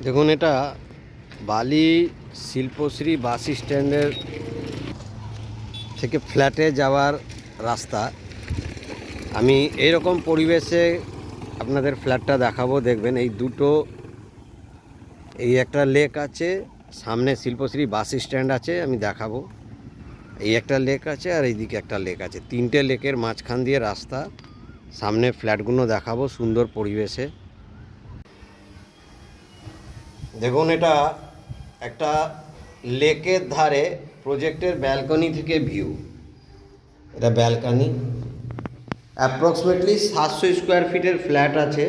দেখুন, এটা বালি শিল্পশ্রী বাস স্ট্যান্ডের থেকে ফ্ল্যাটে যাওয়ার রাস্তা। আমি এইরকম পরিবেশে আপনাদের ফ্ল্যাটটা দেখাবো। দেখবেন এই একটা লেক আছে, সামনে শিল্পশ্রী বাস স্ট্যান্ড আছে, আমি দেখাবো। এই একটা লেক আছে আর এইদিকে একটা লেক আছে, তিনটে লেকের মাঝখান দিয়ে রাস্তা। সামনে ফ্ল্যাটগুলো দেখাবো সুন্দর পরিবেশে। দেখুন, এটা একটা লেকের ধারে প্রজেক্টের ব্যালকনি থেকে ভিউ। এটা ব্যালকনি, অ্যাপ্রক্সিমেটলি 700 স্কোয়ার ফিটের ফ্ল্যাট আছে।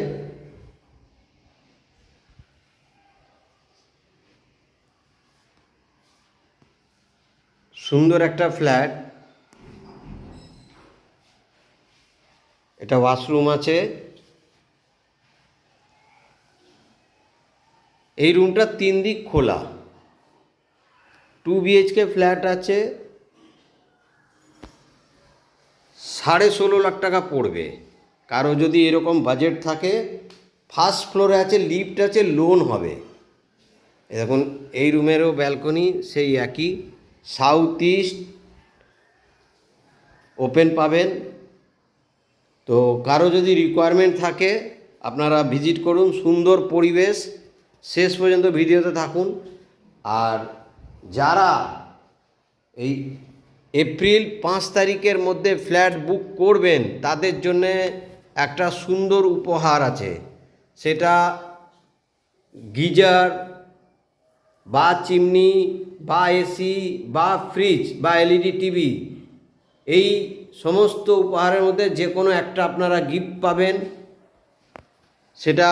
সুন্দর একটা ফ্ল্যাট। এটা ওয়াশরুম আছে। এই রুমটা 3 দিক খোলা। 2 BHK ফ্ল্যাট আছে, 16.5 লাখ টাকা পড়বে। কারো যদি এরকম বাজেট থাকে, ফার্স্ট ফ্লোরে আছে, লিফট আছে, লোন হবে। দেখুন, এই রুমেরও ব্যালকনি সেই একই, সাউথ ইস্ট ওপেন পাবেন। তো কারো যদি রিকোয়ারমেন্ট থাকে আপনারা ভিজিট করুন। সুন্দর পরিবেশ, শেষ পর্যন্ত ভিডিওতে থাকুন। আর যারা এই এপ্রিল 5 তারিখের মধ্যে ফ্ল্যাট বুক করবেন তাদের জন্যে একটা সুন্দর উপহার আছে। সেটা গিজার বা চিমনি বা এসি বা ফ্রিজ বা LED টিভি, এই সমস্ত উপহারের মধ্যে যে কোনো একটা আপনারা গিফট পাবেন। সেটা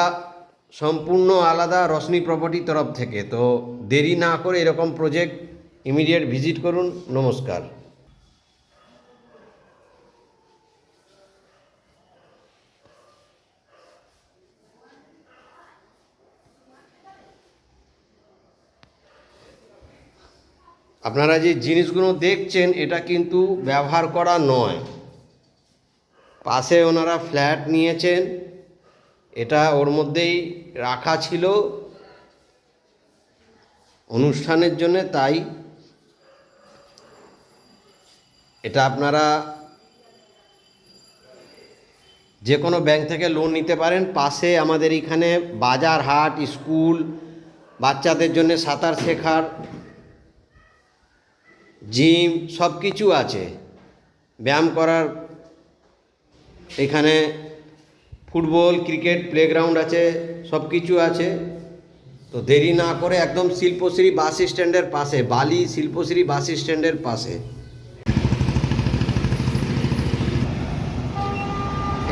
সম্পূর্ণ আলাদা রশ্মি প্রপার্টির তরফ থেকে। তো দেরি না করে এরকম প্রজেক্ট ইমিডিয়েট ভিজিট করুন। নমস্কার। আপনারা যে জিনিসগুলো দেখছেন এটা কিন্তু ব্যবহার করা নয়। পাশে ওনারা ফ্ল্যাট নিয়েছেন, এটা ওর মধ্যেই রাখা ছিল অনুষ্ঠানের জন্য, তাই এটা আপনারা যে কোনো ব্যাংক থেকে লোন নিতে পারেন। পাশে আমাদের এখানে বাজার, হাট, স্কুল, বাচ্চাদের জন্য সাঁতার শেখার জিম সব কিছু আছে, ব্যায়াম করার এখানে ফুটবল, ক্রিকেট প্লেগ্রাউন্ড আছে, সব কিছু আছে। তো দেরি না করে একদম শিল্পশ্রী বাস স্ট্যান্ডের পাশে, বালি শিল্পশ্রী বাস স্ট্যান্ডের পাশে।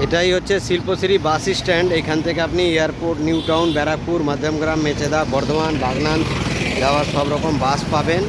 এটাই হচ্ছে শিল্পশ্রী বাস স্ট্যান্ড। এখান থেকে আপনি airport, new town, Barrackpore, Madhyamgram, Mecheda, Bardhaman, Bagnan যাওয়ার সব রকম বাস পাবেন।